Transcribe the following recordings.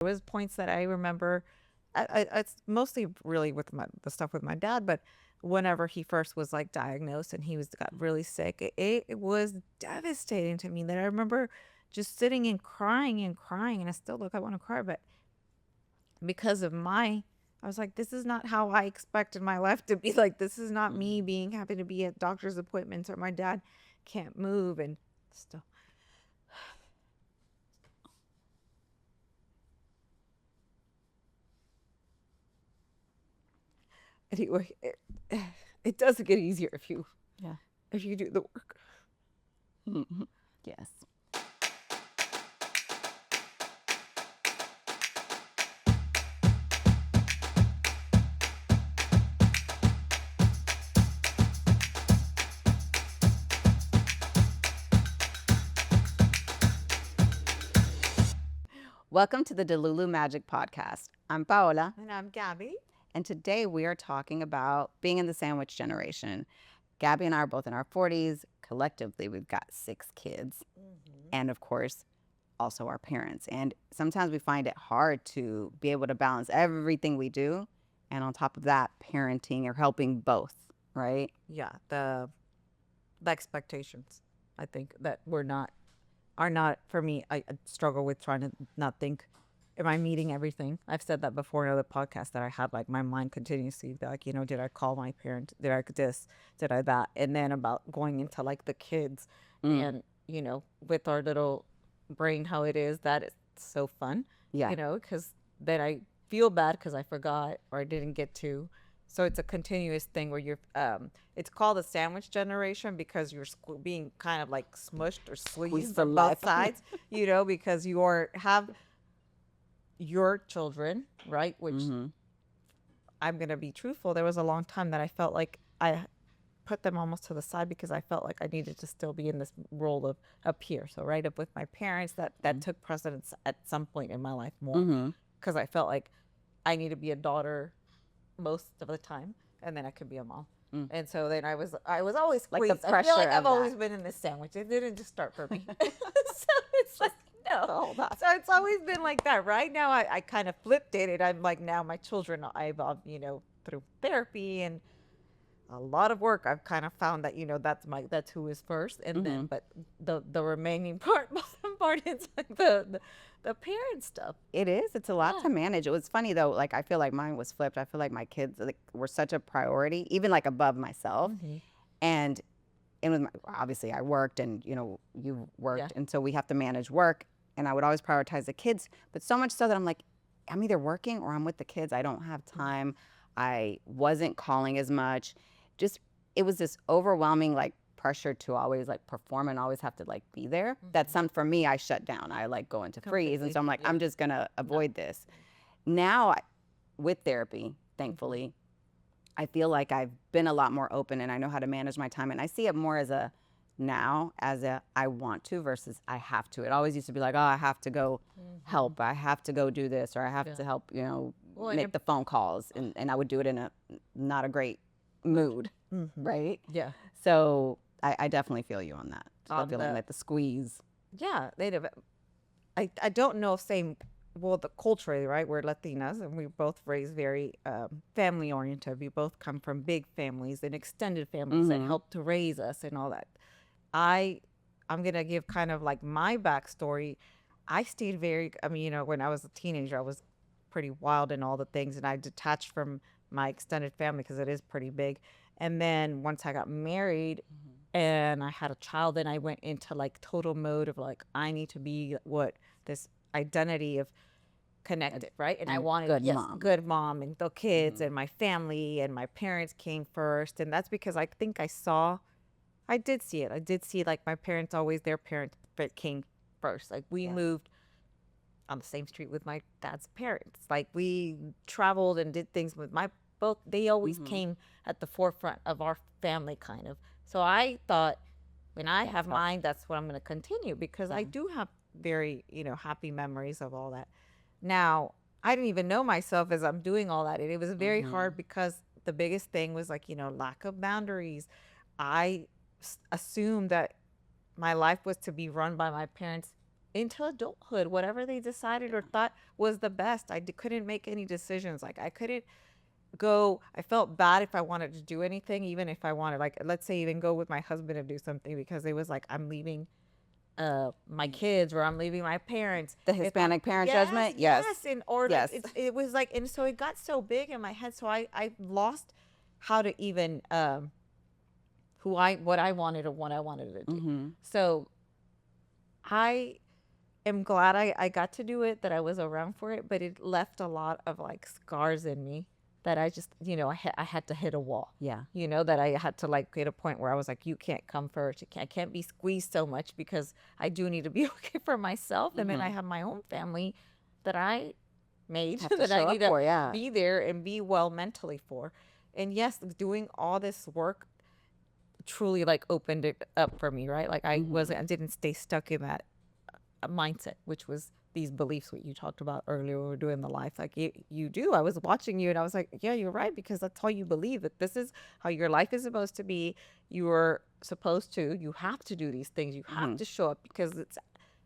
There was points that I remember. It's mostly really with the stuff with my dad, but whenever he first was like diagnosed and he was got really sick, it was devastating to me that I remember just sitting and crying, and I still look, I want to cry, but because of I was like, this is not how I expected my life to be. Like, this is not me being happy to be at doctor's appointments or my dad can't move and stuff. Anyway, it doesn't get easier Yeah. if you do the work. Yes. Welcome to the Delulu Magic Podcast. I'm Paola, And I'm Gabby. and today we are talking about being in the sandwich generation. Gabby and I are both in our 40s. Collectively, we've got 6 kids, and of course, also our parents. And sometimes we find it hard to be able to balance everything we do, and on top of that, parenting or helping both, right? Yeah, the expectations, I think that are not for me. I struggle with trying to not think, am I meeting everything? I've said that before in other podcasts that I had, like, my mind continuously be like, did I call my parent? Did I this? Did I that? And then about going into like the kids and, with our little brain, how it is, that is so fun, Yeah. because then I feel bad because I forgot or I didn't get to. So it's a continuous thing where it's called the sandwich generation because you're being kind of like smushed or squeezed for on life. both sides, because have your children, right? Which I'm going to be truthful. There was a long time that I felt like I put them almost to the side because I felt like I needed to still be in this role of up here. So right up with my parents, that took precedence at some point in my life more because I felt like I need to be a daughter most of the time, and then I could be a mom. And so then I was always Like the squeezed. I feel pressure like of I've always that. been in this sandwich. It didn't just start for me. So it's like no. that. So it's always been like that. Right now, I kind of flipped it, and I'm like now my children. I've through therapy and a lot of work. I've kind of found that that's who is first, and then but the remaining part is like the parent stuff. It is. It's a lot to manage. It was funny though. Like I feel like mine was flipped. I feel like my kids were such a priority, even like above myself. And with obviously I worked, and you worked, and so we have to manage work. And I would always prioritize the kids, but so much so that I'm like, I'm either working or I'm with the kids. I don't have time. I wasn't calling as much. Just it was this overwhelming like pressure to always like perform and always have to like be there. That's for me. I shut down. I like go into freeze, and so I'm like, I'm just gonna avoid this. Now, with therapy, thankfully, I feel like I've been a lot more open, and I know how to manage my time, and I see it more as a I want to versus I have to. It always used to be like, oh, I have to go help, I have to go do this, or I have to help, make the phone calls, and I would do it in a not a great mood, right? Yeah. So I definitely feel you on that. Feeling like the squeeze. Yeah, I don't know if same. Well, the culturally, right? We're Latinas, and we both raised very family oriented. We both come from big families and extended families that helped to raise us and all that. I'm gonna give kind of like my backstory. I stayed very. I mean, when I was a teenager, I was pretty wild and all the things, and I detached from my extended family because it is pretty big. And then once I got married and I had a child, then I went into like total mode of like I need to be this identity of connected, right? And I wanted good mom and the kids and my family and my parents came first, and that's because I think I did see it. I did see like my parents always their parents came first. Like we moved on the same street with my dad's parents. Like we traveled and did things with both. They always came at the forefront of our family, kind of. So I thought when I have mine, that's what I'm going to continue because I do have very happy memories of all that. Now I didn't even know myself as I'm doing all that, and it was very hard because the biggest thing was like lack of boundaries. I assumed that my life was to be run by my parents into adulthood, whatever they decided or thought was the best. Couldn't make any decisions. Like I couldn't go. I felt bad if I wanted to do anything, even if I wanted, like, let's say, even go with my husband and do something, because it was like I'm leaving my kids, or I'm leaving my parents. The Hispanic parent Yes, judgment. Yes. yes, in order. Yes. It was like, and so it got so big in my head. So I lost how to even what I wanted or what I wanted to do. So I am glad I got to do it, that I was around for it, but it left a lot of like scars in me that I just, I had to hit a wall. Yeah. That I had to like get a point where I was like, you can't come first. I can't be squeezed so much, because I do need to be okay for myself. And then I have my own family that I made, that I need to be there and be well mentally for. And yes, doing all this work truly like opened it up for me, right? Like I didn't stay stuck in that mindset, which was these beliefs what you talked about earlier when we were doing the life. Like you do. I was watching you and I was like, yeah, you're right, because that's all you believe, that this is how your life is supposed to be. You have to do these things. You have to show up because it's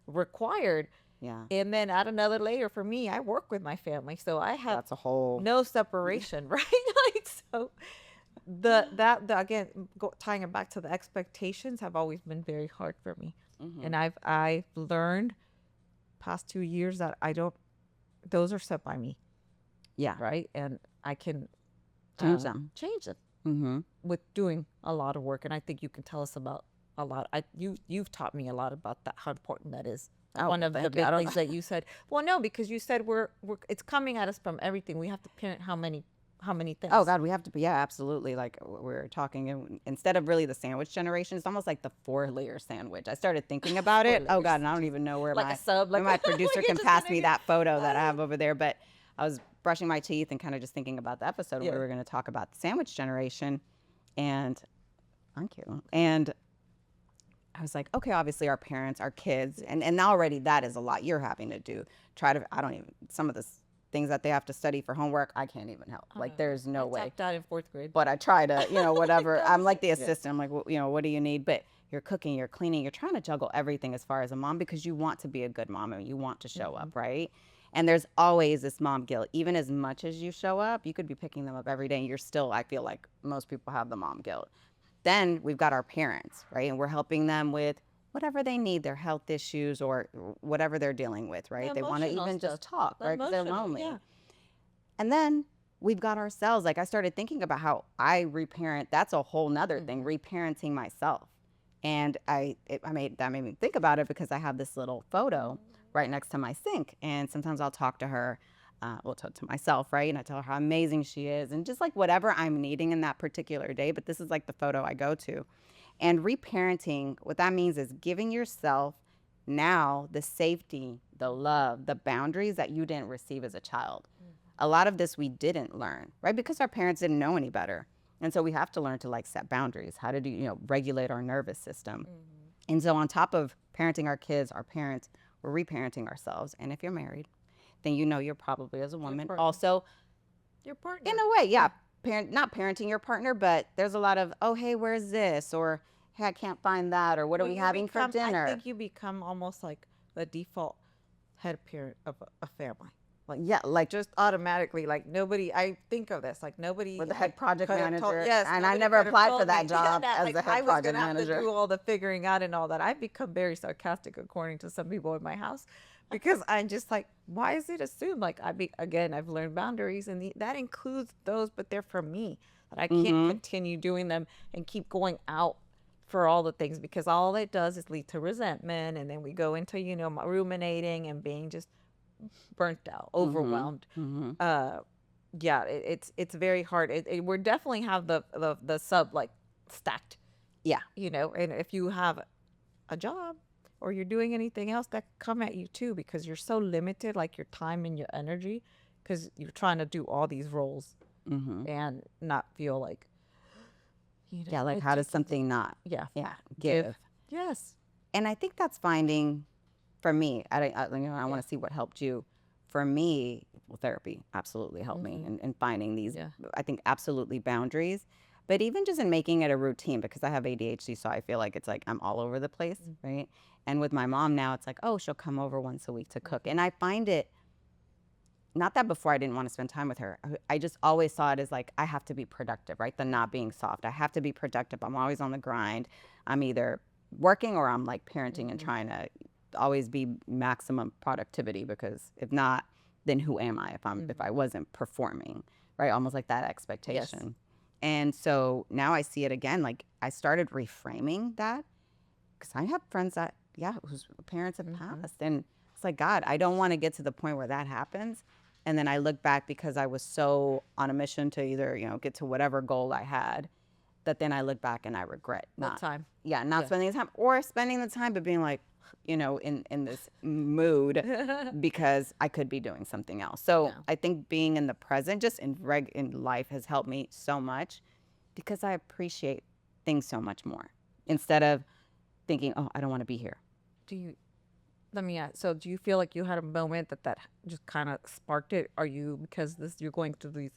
required. Yeah. And then add another layer for me. I work with my family, so I have that's a whole no separation, right? Like, so again, tying it back to the expectations, have always been very hard for me. And I've learned past 2 years that those are set by me. Yeah. Right. And I can change them with doing a lot of work. And I think you can tell us about a lot. You've taught me a lot about that, how important that is. One of the big things that you said. Well, no, because you said it's coming at us from everything. We have to parent how many things. Oh God, we have to be, yeah, absolutely. Like we're talking, and instead of really the sandwich generation, it's almost like the 4-layer sandwich. I started thinking about it. Oh God, and I don't even know where like my producer can pass me that photo that I have over there. But I was brushing my teeth and kind of just thinking about the episode where we were going to talk about the sandwich generation, and thank you. And I was like, okay, obviously our parents, our kids, and already that is a lot you're having to do. Some of this things that they have to study for homework, I can't even help. Like there's no way. I tapped out in 4th grade. But I try to, whatever. I'm like the assistant. I'm like, well, what do you need? But you're cooking, you're cleaning, you're trying to juggle everything as far as a mom, because you want to be a good mom and you want to show up, right? And there's always this mom guilt. Even as much as you show up, you could be picking them up every day and you're still, I feel like most people have the mom guilt. Then we've got our parents, right? And we're helping them with whatever they need, their health issues or whatever they're dealing with, right? They want to even just talk, right? Because they're lonely. Yeah. And then we've got ourselves. Like I started thinking about how I reparent. That's a whole nother thing, reparenting myself. And that made me think about it, because I have this little photo right next to my sink. And sometimes I'll talk to her, talk to myself, right? And I tell her how amazing she is and just like whatever I'm needing in that particular day. But this is like the photo I go to. And reparenting, what that means is giving yourself now the safety, the love, the boundaries that you didn't receive as a child. A lot of this we didn't learn, right? Because our parents didn't know any better. And so we have to learn to like set boundaries, how to do, regulate our nervous system. And so on top of parenting our kids, our parents, we're reparenting ourselves. And if you're married, then you're probably, as a woman, also your partner. In a way, yeah. Not parenting your partner, but there's a lot of, oh, hey, where's this? Or, hey, I can't find that. Or what are we having for dinner? I think you become almost like the default head parent of a family. Like, yeah, like just automatically, like nobody, I think of this, like nobody. With the head project manager. Yes. And I never applied for that job as the head project manager. I was going to have to do all the figuring out and all that. I've become very sarcastic, according to some people in my house, because I'm just like, why is it assumed? Like, I've learned boundaries, and that includes those, but they're for me. That I can't continue doing them and keep going out for all the things, because all it does is lead to resentment. And then we go into, ruminating and being just burnt out, overwhelmed. It's very hard. We're definitely have the sub like stacked. Yeah. And if you have a job or you're doing anything else, that come at you too, because you're so limited, like your time and your energy, because you're trying to do all these roles and not feel like, like how does something not give? Yes. And I think that's finding, for me, I want to see what helped you. For me, therapy absolutely helped me in finding these, I think, absolutely boundaries. But even just in making it a routine, because I have ADHD, so I feel like it's like I'm all over the place, right? And with my mom now, it's like, oh, she'll come over once a week to cook. And I find it, not that before I didn't want to spend time with her. I just always saw it as like, I have to be productive, right? The not being soft. I have to be productive. I'm always on the grind. I'm either working or I'm like parenting and trying to always be maximum productivity, because if not, then who am I if I wasn't performing, right? Almost like that expectation. And so now I see it again. Like I started reframing that, because I have friends that, whose parents have passed. And it's like, God, I don't want to get to the point where that happens. And then I look back because I was so on a mission to either, get to whatever goal I had, that then I look back and I regret not time. not spending the time, or spending the time, but being like, in this mood because I could be doing something else. So I think being in the present, just in life, has helped me so much, because I appreciate things so much more, instead of thinking, oh, I don't want to be here. Let me ask, so do you feel like you had a moment that just kind of sparked it? Are you, because you're going through these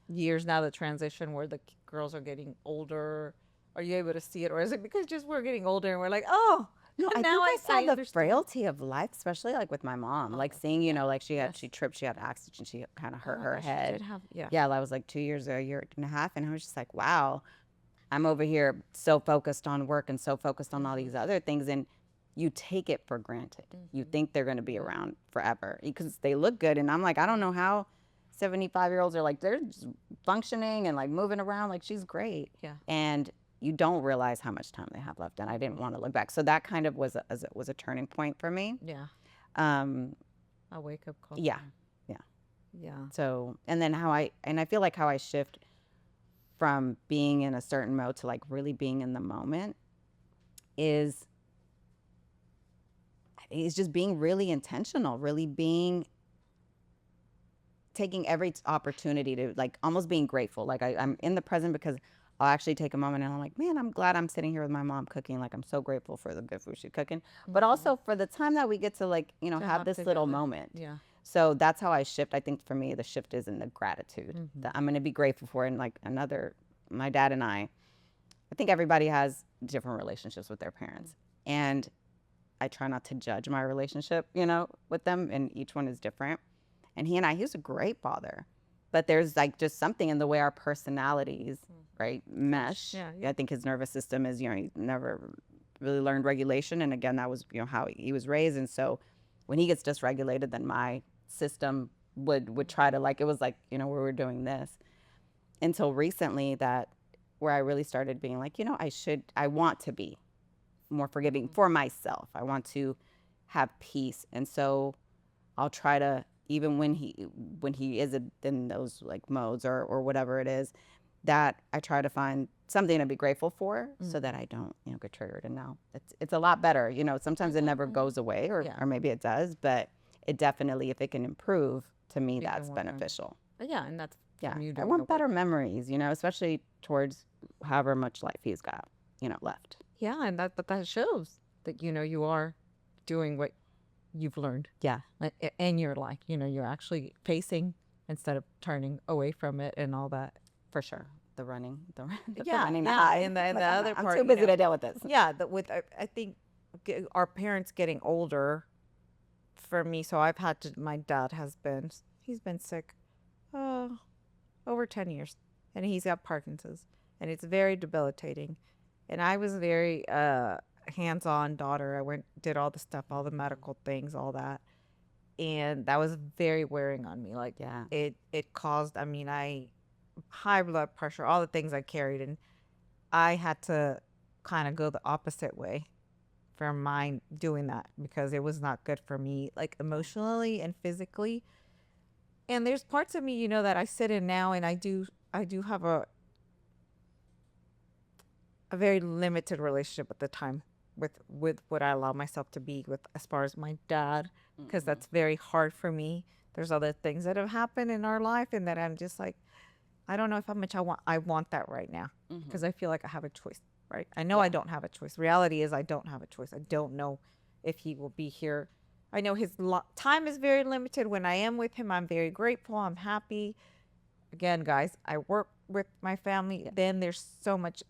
years now, the transition where the girls are getting older, are you able to see it? Or is it because just we're getting older and we're like, oh, no, I now think I saw the understand. frailty of life, especially like with my mom, like seeing, like she tripped, she had an accident, she kind of hurt her head. I was like 2 years, a year and a half. And I was just like, wow, I'm over here so focused on work and so focused on all these other things. And you take it for granted. You think they're going to be around forever because they look good. And I'm like, I don't know how 75-year-olds are like, they're just functioning and like moving around. Like, she's great. Yeah. And you don't realize how much time they have left. And I didn't want to look back. So that kind of was a turning point for me. Yeah. A wake up call. Yeah. So, and then I feel like how I shift from being in a certain mode to like really being in the moment is just being really intentional, taking every opportunity to like almost being grateful. Like I'm in the present because I'll actually take a moment and I'm like, man, I'm glad I'm sitting here with my mom cooking. Like, I'm so grateful for the good food she's cooking, but also for the time that we get to like, have this little moment. Yeah. So that's how I shift. I think for me, the shift is in the gratitude that I'm going to be grateful for. And like my dad and I think everybody has different relationships with their parents. And I try not to judge my relationship, with them. And each one is different. And he was a great father. But there's like just something in the way our personalities, right, mesh. Yeah. I think his nervous system is, he never really learned regulation. And again, that was, how he was raised. And so when he gets dysregulated, then my system would try to like, it was like, we were doing this until recently where I really started being like, I want to be more forgiving for myself. I want to have peace. And so I'll try to, even when he is in those like modes or whatever it is, that I try to find something to be grateful for so that I don't, get triggered. And now it's a lot better. Sometimes it never goes away or maybe it does, but it definitely, if it can improve, to me, that's beneficial. Yeah. And that's, I want better memories, especially towards however much life he's got, left. Yeah. And that shows that, you are doing what you've learned. Yeah. In your life, you're actually facing instead of turning away from it and all that. For sure. The running, the yeah, running yeah. high. And the other I'm part, too busy to deal with this. Yeah. I think our parents getting older for me. So my dad he's been sick, over 10 years, and he's got Parkinson's, and it's very debilitating. And I was very, hands-on daughter. I did all the stuff, all the medical things, all that. And that was very wearing on me. Like, it caused, high blood pressure, all the things I carried. And I had to kind of go the opposite way from mine doing that because it was not good for me, like emotionally and physically. And there's parts of me, that I sit in now, and I do have a very limited relationship at the time with what I allow myself to be with as far as my dad, because that's very hard for me. There's other things that have happened in our life, and that I'm just like, I don't know if how much I want that right now, because I feel like I have a choice, right? I know I don't have a choice. Reality is I don't have a choice. I don't know if he will be here. I know his time is very limited. When I am with him, I'm very grateful. I'm happy. Again, guys, I work with my family, then there's so much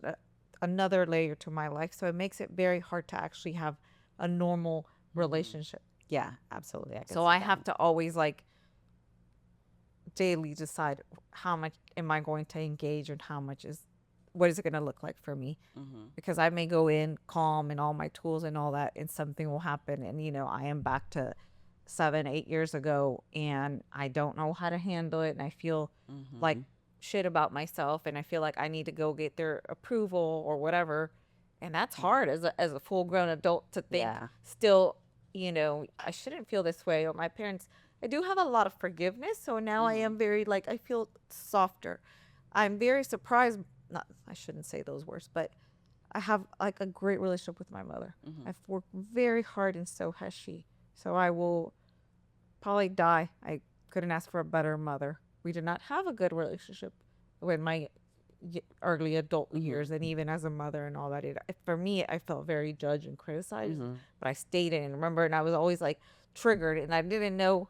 another layer to my life. So it makes it very hard to actually have a normal relationship. Yeah, absolutely. I can So see I that. have to always like daily decide how much am I going to engage and how much is what is it going to look like for me, because I may go in calm and all my tools and all that, and something will happen, and I am back to 7, 8 years ago, and I don't know how to handle it, and I feel like shit about myself, and I feel like I need to go get their approval or whatever, and that's hard as a full grown adult to think still, I shouldn't feel this way, or my parents. I do have a lot of forgiveness, so now I am very like I feel softer. I'm very surprised. Not, I shouldn't say those words, but I have like a great relationship with my mother. I've worked very hard, and so has she. So I will probably die. I couldn't ask for a better mother. We did not have a good relationship with my early adult years, and even as a mother and all that. For me, I felt very judged and criticized, but I stayed in. Remember, and I was always like triggered, and I didn't know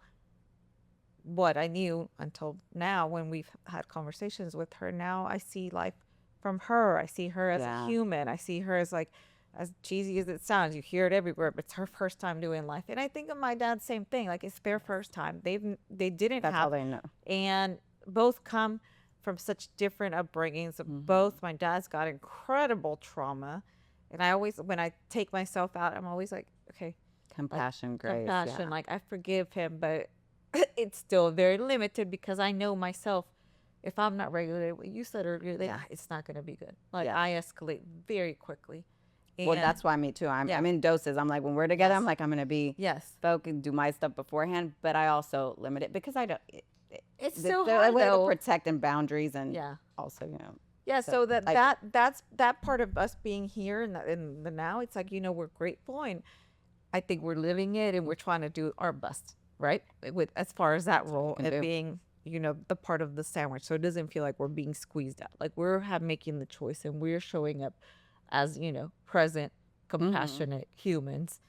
what I knew until now when we've had conversations with her. Now I see life from her. I see her as a human. I see her as like, as cheesy as it sounds, you hear it everywhere, but it's her first time doing life. And I think of my dad, same thing. Like it's their first time. They didn't That's have, all they know. and both come from such different upbringings. Both my dad's got incredible trauma, and I always, when I take myself out, I'm always like, okay, Compassion, like, grace. compassion. Like I forgive him, but it's still very limited because I know myself. If I'm not regulated, what you said earlier, then it's not going to be good. Like I escalate very quickly. Well, that's why me too. I'm in doses. I'm like, when we're together, I'm like, I'm going to be focused, do my stuff beforehand, but I also limit it because I don't. It's so hard, a way though. to protect and boundaries, and also, so that's that part of us being here in the now. It's like, we're grateful, and I think we're living it, and we're trying to do our best, right? With as far as that role and being, the part of the sandwich, so it doesn't feel like we're being squeezed out. Like we're making the choice, and we're showing up as present, compassionate humans,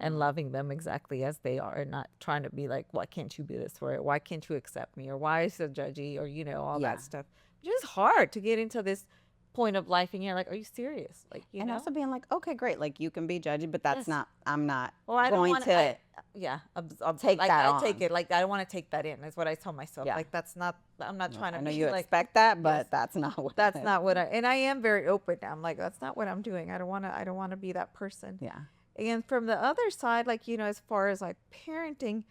and loving them exactly as they are, and not trying to be like, why can't you do this for it? Why can't you accept me? Or why is it judgy? Or all that stuff. It's just hard to get into this point of life, and you're like, are you serious? Like, and also being like, okay, great, like you can be judgy, but that's not. I'm not. Well, I don't going want to. I'll take like, that I on. take it like I don't want to take that in. Is what I tell myself. Like that's not. I'm not trying to. I know be you like, expect that, but that's not what. That's not what I. And I am very open. I'm like, that's not what I'm doing. I don't want to be that person. Yeah. And from the other side, like as far as like parenting,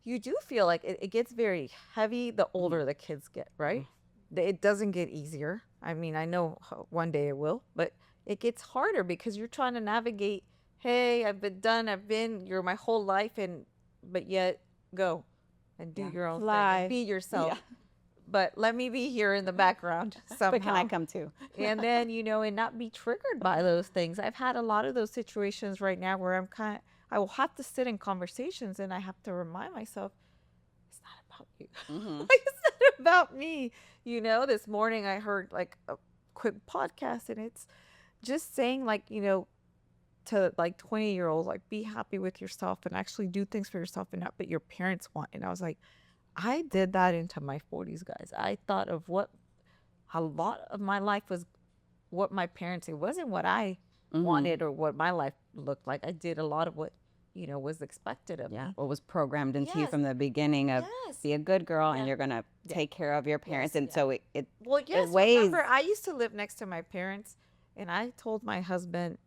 you do feel like it gets very heavy the older the kids get, right? It doesn't get easier. I mean, I know one day it will, but it gets harder because you're trying to navigate. Hey, I've been you're my whole life, but yet go and do your own thing and be yourself. But let me be here in the background somehow. But can I come too? And then, and not be triggered by those things. I've had a lot of those situations right now where I will have to sit in conversations, and I have to remind myself, it's not about you. Like, it's not about me. This morning I heard like a quick podcast, and it's just saying like, to like 20-year-olds, like be happy with yourself and actually do things for yourself and not what your parents want. And I was like, I did that into my 40s, guys. I thought of what a lot of my life was, what my parents, it wasn't what I wanted or what my life looked like. I did a lot of what, was expected of me. What was programmed into you from the beginning of be a good girl and you're going to take care of your parents. And so it weighs. Remember, I used to live next to my parents, and I told my husband,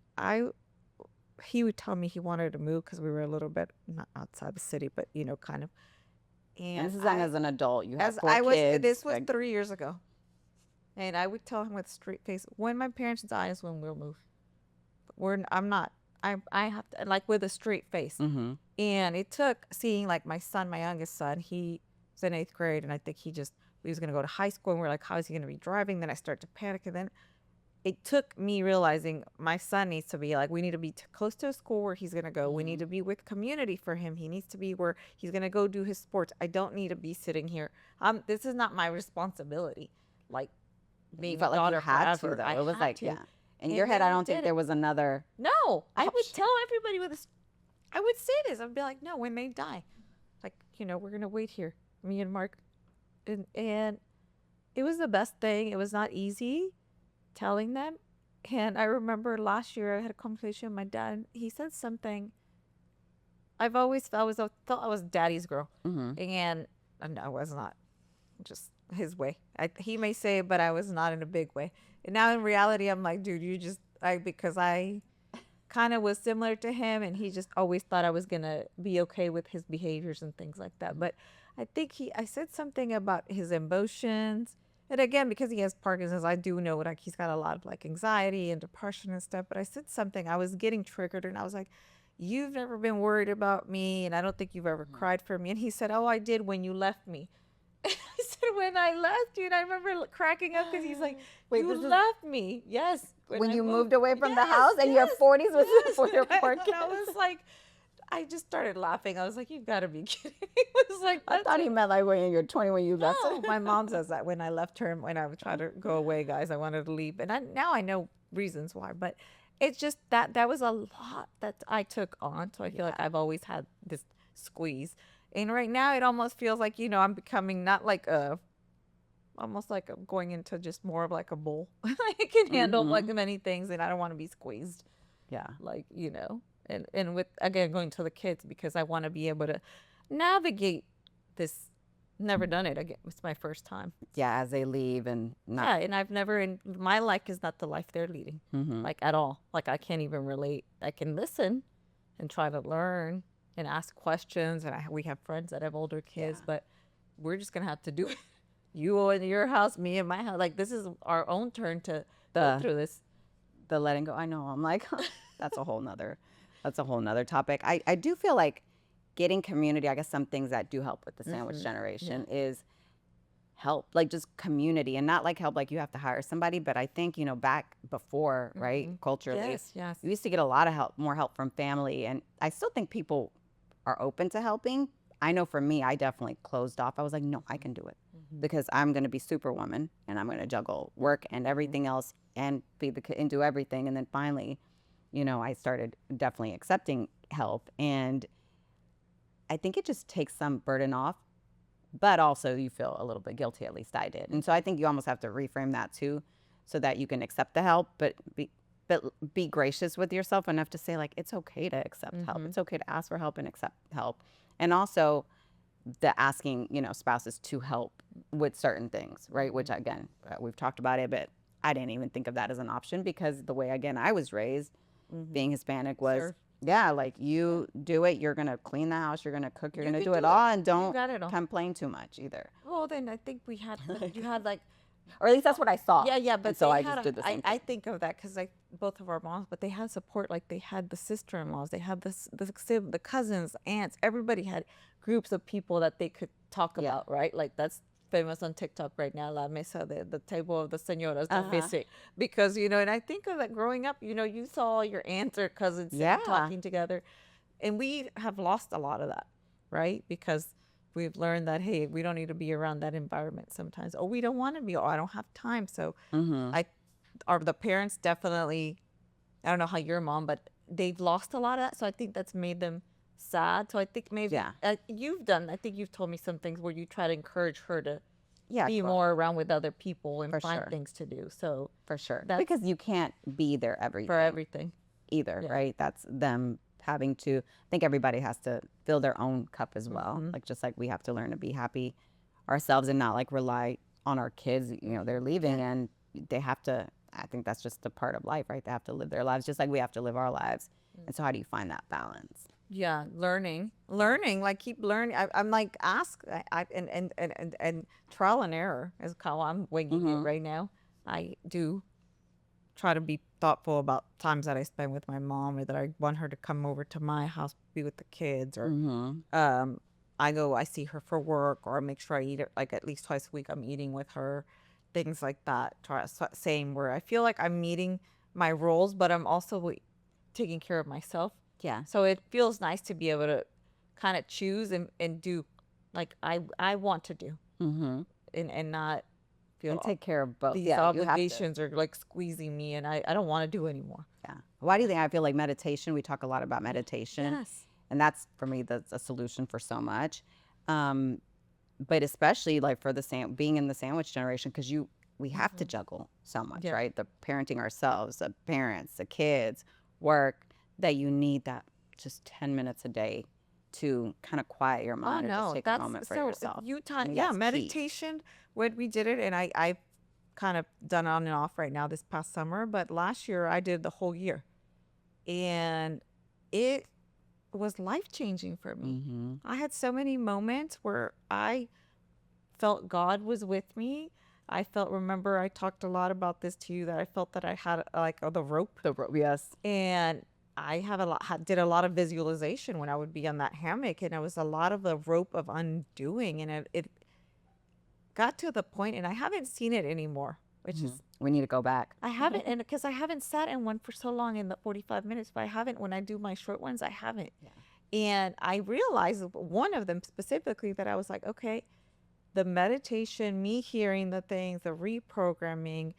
he would tell me he wanted to move because we were a little bit, not outside the city, but, kind of. And this is as an adult. You have 4 kids. This was 3 years ago. And I would tell him with a straight face, when my parents die is when we'll move. I have to, like, with a straight face. And it took seeing, like, my youngest son, he was in 8th grade, and I think he was going to go to high school, and we're like, how is he going to be driving? Then I start to panic, and then it took me realizing my son needs to be like, we need to be close to a school where he's going to go. We need to be with community for him. He needs to be where he's going to go do his sports. I don't need to be sitting here. This is not my responsibility. Like, being felt a daughter like you had forever. to, though. It was like, in your head, I don't think there was another. No, I would tell everybody I would say this. I'd be like, no, when they die, like, we're going to wait here, me and Mark. And it was the best thing. It was not easy telling them. And I remember last year I had a conversation with my dad. He said something. I've always thought I was daddy's girl, Mm-hmm. and no, I was not. Just his way. He may say it, but I was not in a big way. And now in reality, I'm like, dude, you just because I kind of was similar to him, and he just always thought I was gonna be okay with his behaviors and things like that. But I think I said something about his emotions, and again, because he has Parkinson's, I do know like he's got a lot of like anxiety and depression and stuff. But I said something, I was getting triggered, and I was like, "You've never been worried about me, and I don't think you've ever cried for me." And he said, "Oh, I did when you left me." I said, "When I left you," and I remember cracking up because he's like, Wait, "You this is left me." Yes. when I you moved away from the house and yes, your 40s was yes. for your And poor I kids. was like, I just started laughing. I was like, "You've got to be kidding." I was like, I thought he meant like when you're 20 when you left. no, my mom says that when I left her, when I would try to go away, guys, I wanted to leave. And now I know reasons why, but it's just that was a lot that I took on. So I feel like I've always had this squeeze. And right now it almost feels like, I'm becoming not like almost like I'm going into just more of like a bull. I can handle like many things and I don't want to be squeezed. Yeah. Like, and with, again, going to the kids because I want to be able to navigate this. Never done it again. It's my first time. Yeah, as they leave and not. Yeah, and I've never in my life is not the life they're leading, like at all. Like I can't even relate. I can listen and try to learn and ask questions, and we have friends that have older kids, but we're just gonna have to do it. You in your house, me in my house. Like this is our own turn to go through this. The letting go. I know. I'm like, that's a whole nother topic. I do feel like getting community, I guess some things that do help with the sandwich generation is help, like just community, and not like help like you have to hire somebody, but I think, back before, right, culturally, Yes. you used to get a lot of more help from family, and I still think people are open to helping. I know for me, I definitely closed off. I was like, no, I can do it because I'm going to be superwoman and I'm going to juggle work and everything else and feed the kid and do everything. And then finally, I started definitely accepting help, and I think it just takes some burden off, but also you feel a little bit guilty, at least I did. And so I think you almost have to reframe that too, so that you can accept the help, but be gracious with yourself enough to say like, it's okay to accept help. It's okay to ask for help and accept help. And also the asking, spouses to help with certain things, right? Which again, we've talked about it, but I didn't even think of that as an option because the way, again, I was raised, being Hispanic was, like you do it, you're going to clean the house, you're going to cook, you're going to do it all, and don't complain too much either. Well, then I think you had like, or at least that's what I saw. Yeah, but and so they I had just did the same I thing. think of that because like both of our moms, but they had support. Like they had the sister-in-laws, they had the cousins, aunts. Everybody had groups of people that they could talk about, right? Like that's famous on TikTok right now, La Mesa, the table of the señoras, the visit. Because, and I think of that growing up, you saw all your aunts or cousins talking together. And we have lost a lot of that, right? Because we've learned that, hey, we don't need to be around that environment sometimes. Or we don't want to be, or I don't have time. So the parents definitely, I don't know how your mom, but they've lost a lot of that. So I think that's made them sad. So I think maybe I think you've told me some things where you try to encourage her to be more around with other people and find things to do. So for sure, because you can't be there for everything either, right? That's them having to, I think everybody has to fill their own cup as well. Like just like we have to learn to be happy ourselves and not like rely on our kids. They're leaving and they have to, I think that's just a part of life, right? They have to live their lives just like we have to live our lives. And so how do you find that balance? Yeah, learning, like keep learning. I'm like ask, and trial and error is how I'm winging it right now. I do try to be thoughtful about times that I spend with my mom, or that I want her to come over to my house, be with the kids, or I see her for work, or I make sure I eat it like at least twice a week. I'm eating with her, things like that. Same where I feel like I'm meeting my roles, but I'm also taking care of myself. Yeah. So it feels nice to be able to kind of choose and do like I want to do, and not feel and take care of both. These obligations are like squeezing me, and I don't want to do anymore. Yeah. Why do you think? I feel like meditation. We talk a lot about meditation, and that's for me that's a solution for so much. But especially like for being in the sandwich generation, because we have to juggle so much, Yeah. right? The parenting ourselves, the parents, the kids, work, that you need that just 10 minutes a day to kind of quiet your Oh mind or just no, take a that's moment for so yourself. I think yeah, that's key. meditation when we did it, and I've kind of done on and off right now this past summer, but last year I did the whole year. And it was life changing for me. Mm-hmm. I had so many moments where I felt God was with me. I felt, remember, I talked a lot about this to you, that I felt that I had like the rope, Yes. and I have did a lot of visualization when I would be on that hammock, and it was a lot of the rope of undoing, and it got to the point, and I haven't seen it anymore, which is We need to go back. I haven't, and because I haven't sat in one for so long in the 45 minutes, but I haven't, when I do my short ones, I haven't. Yeah. And I realized one of them specifically that I was like, okay, the meditation, me hearing the things, the reprogramming,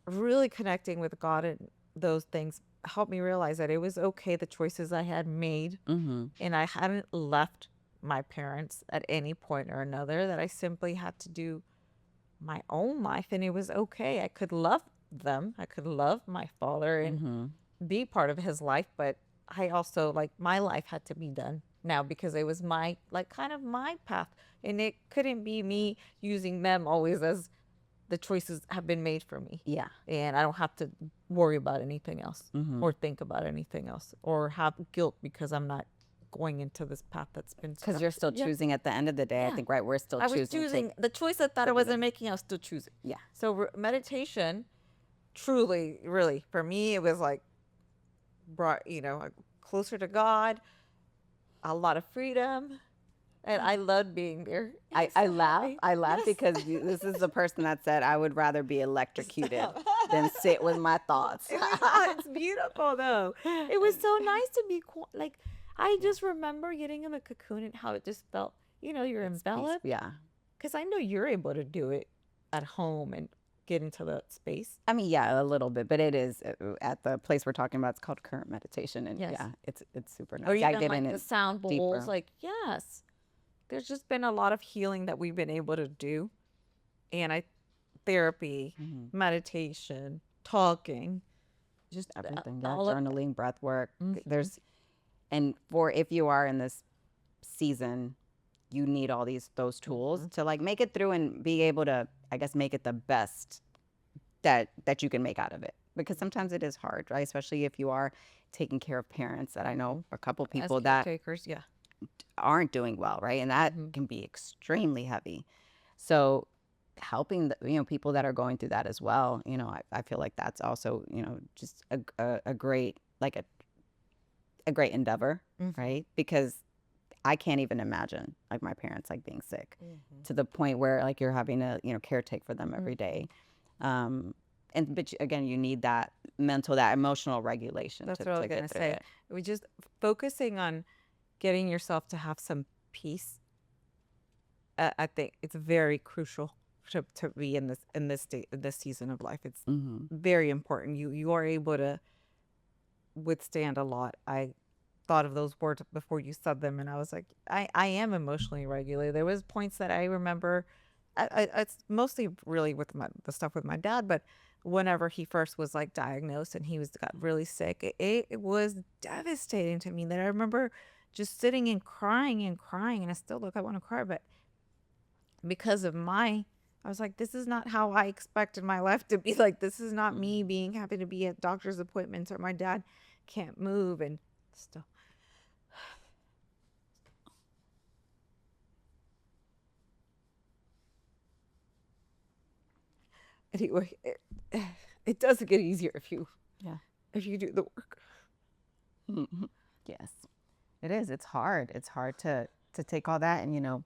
really connecting with God and those things helped me realize that it was okay, the choices I had made, Mm-hmm. and I hadn't left my parents at any point or another, that I simply had to do my own life, and it was okay. I could love them. I could love my father and Mm-hmm. be part of his life, but I also, like, my life had to be done now because it was my, like, kind of my path, and it couldn't be me using them always as the choices have been made for me. Yeah. And I don't have to worry about anything else Mm-hmm. or think about anything else or have guilt because I'm not going into this path that's been Because you're still Yeah. choosing at the end of the day. I Yeah. think, right, we're still I was choosing. choosing the choice I thought I wasn't making. I was still choosing. Yeah. So meditation, truly, really, for me, it was like brought closer to God, a lot of freedom, and I loved being there. I laugh. I laugh Yes. because this is the person that said, I would rather be electrocuted than sit with my thoughts. It's beautiful though. It was so nice to be like. I just remember getting in the cocoon and how it just felt. You're enveloped. Yeah. Because I know you're able to do it at home and get into the space. I mean, yeah, a little bit, but it is at the place we're talking about. It's called Current Meditation, and Yes. yeah, it's super nice. Or Yeah, even get like in the it sound bowls. deeper. Like, yes, there's just been a lot of healing that we've been able to do, and therapy, meditation, talking, just Everything, yeah, all of journaling, breath work. There's, and for if you are in this season, you need all those tools to like make it through and be able to, I guess, make it the best that you can make out of it. Because sometimes it is hard, right? Especially if you are taking care of parents. That I know a couple people that caretakers. Yeah. aren't doing well, right? And that can be extremely heavy. So helping people that are going through that as well, I feel like that's also, just a great, like a great endeavor, right? Because I can't even imagine like my parents like being sick to the point where like you're having to, caretake for them every day. But again, you need that that emotional regulation. That's to, what I was to gonna get through say. it. We just focusing on getting yourself to have some peace. I think it's very crucial to be in this season of life. It's very important. You are able to withstand a lot. I thought of those words before you said them, and I was like, I am emotionally regulated. There was points that I remember. It's mostly really with the stuff with my dad, but whenever he first was like diagnosed and he got really sick, it was devastating to me. That I remember just sitting and crying, and I still look, I want to cry, but because of I was like, this is not how I expected my life to be. Like, this is not me having to be at doctor's appointments, or my dad can't move, and still. Anyway, it doesn't get easier if you do the work. Yes, it is. It's hard. It's hard to take all that, and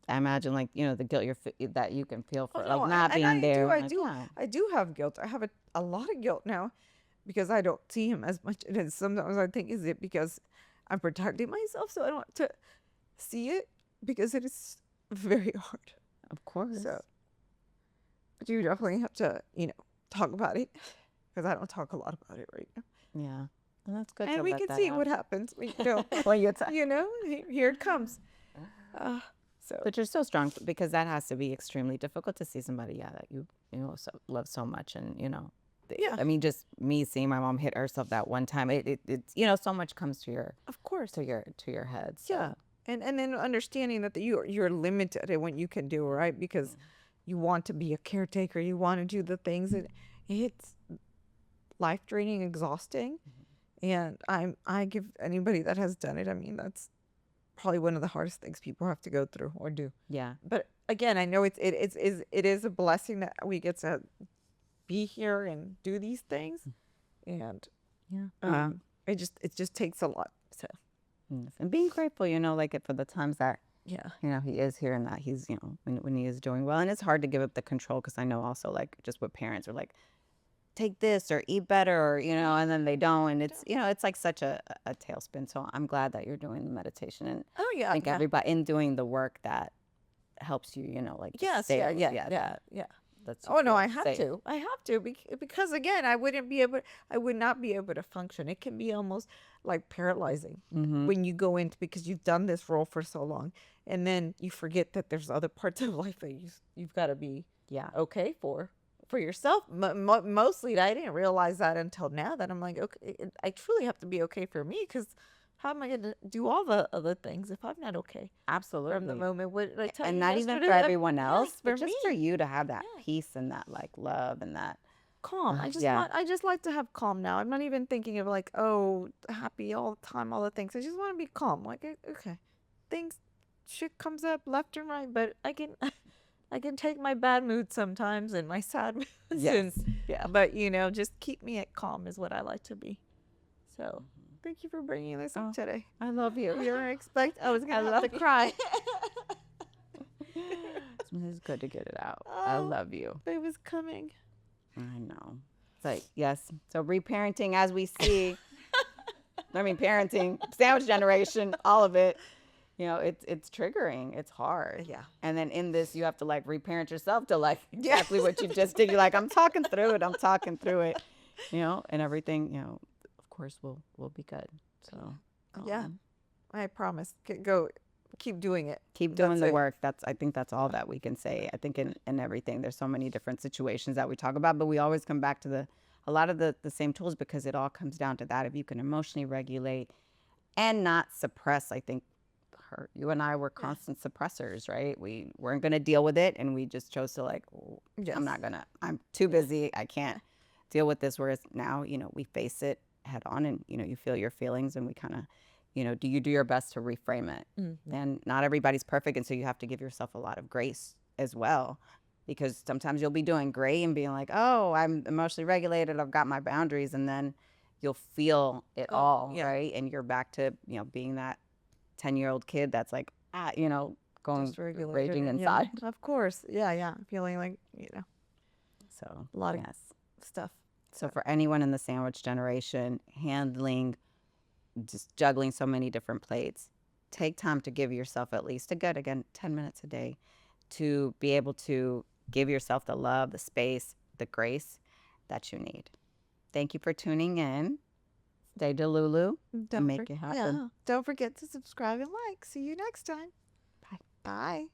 I imagine like the guilt that you can feel for like not being there. I do have guilt. I have a lot of guilt now because I don't see him as much, and sometimes I think, is it because I'm protecting myself so I don't have to see it, because it is very hard. Of course. So, but you definitely have to talk about it, because I don't talk a lot about it right now. Yeah. And that's good. And we can see what happens. Well, here it comes. So But you're so strong because that has to be extremely difficult to see somebody, that love so much, and yeah, I mean, just me seeing my mom hit herself that one time, it's so much comes to your of course. head. So. Yeah. And then understanding that you're limited in what you can do, right? Because you want to be a caretaker, you want to do the things that it's life draining, exhausting. And I give anybody that has done it, I mean, that's probably one of the hardest things people have to go through or do. Yeah. But again, I know it is a blessing that we get to be here and do these things. And Yeah. it just takes a lot. So Yes. And being grateful, like for the times that yeah. he is here, and that he's, when he is doing well. And it's hard to give up the control, because I know also, like, just what parents are like, take this or eat better, or and then they don't, and it's it's like such a tailspin. So I'm glad that you're doing the meditation, and Oh yeah. I think Yeah. everybody in doing the work that helps you, like, just Yes. stay Yeah. Yeah. yeah, Yeah. Yeah. that's Oh no, I feel have safe. to. I have to because again, I would not be able to function. It can be almost like paralyzing when you go into, because you've done this role for so long, and then you forget that there's other parts of life that you've got to be Yeah. okay for yourself. Mostly, I didn't realize that until now, that I'm like, okay, I truly have to be okay for me, because how am I going to do all the other things if I'm not okay Absolutely. from the moment? What did I tell And you not even yesterday? for everyone else, Yes, but for just me. for you to have that Yeah. peace and that, like, love and that. Calm. Yeah. I just like to have calm now. I'm not even thinking of like, oh, happy all the time, all the things. I just want to be calm. Like, okay, things, shit comes up left and right, but I can I can take my bad mood sometimes and my sad moods. Yes. Yeah. But just keep me at calm is what I like to be. So thank you for bringing this up today. I love you. You didn't expect I was gonna have love to you. cry. It's good to get it out. I Oh. love you. It was coming. I know. It's like, yes. So reparenting, as we see, I mean, parenting, sandwich generation, all of it, it's triggering. It's hard. Yeah. And then in this, you have to, like, reparent yourself to, like, exactly what you just did. You're like, I'm talking through it. And everything, of course, will be good. So, Yeah. I promise. Go keep doing it. keep doing That's the it. work. I think that's all that we can say. I think in everything, there's so many different situations that we talk about, but we always come back to a lot of the same tools, because it all comes down to that. If you can emotionally regulate and not suppress, I think you and I were constant suppressors, right? We weren't going to deal with it, and we just chose to, like, Yes. I'm too busy. I can't deal with this. Whereas now, we face it head on, and, you feel your feelings, and we kind of, do you do your best to reframe it? And not everybody's perfect. And so you have to give yourself a lot of grace as well, because sometimes you'll be doing great and being like, oh, I'm emotionally regulated, I've got my boundaries. And then you'll feel it all, yeah. right? And you're back to, being that 10-year-old kid that's like, going Just regulated raging and- inside. Yeah, of course. Yeah. Feeling like, So a lot of yes. stuff. So for anyone in the sandwich generation, handling, just juggling so many different plates, take time to give yourself at least 10 minutes a day to be able to give yourself the love, the space, the grace that you need. Thank you for tuning in. Stay Delulu and make it happen. Yeah. Don't forget to subscribe and like. See you next time. Bye. Bye.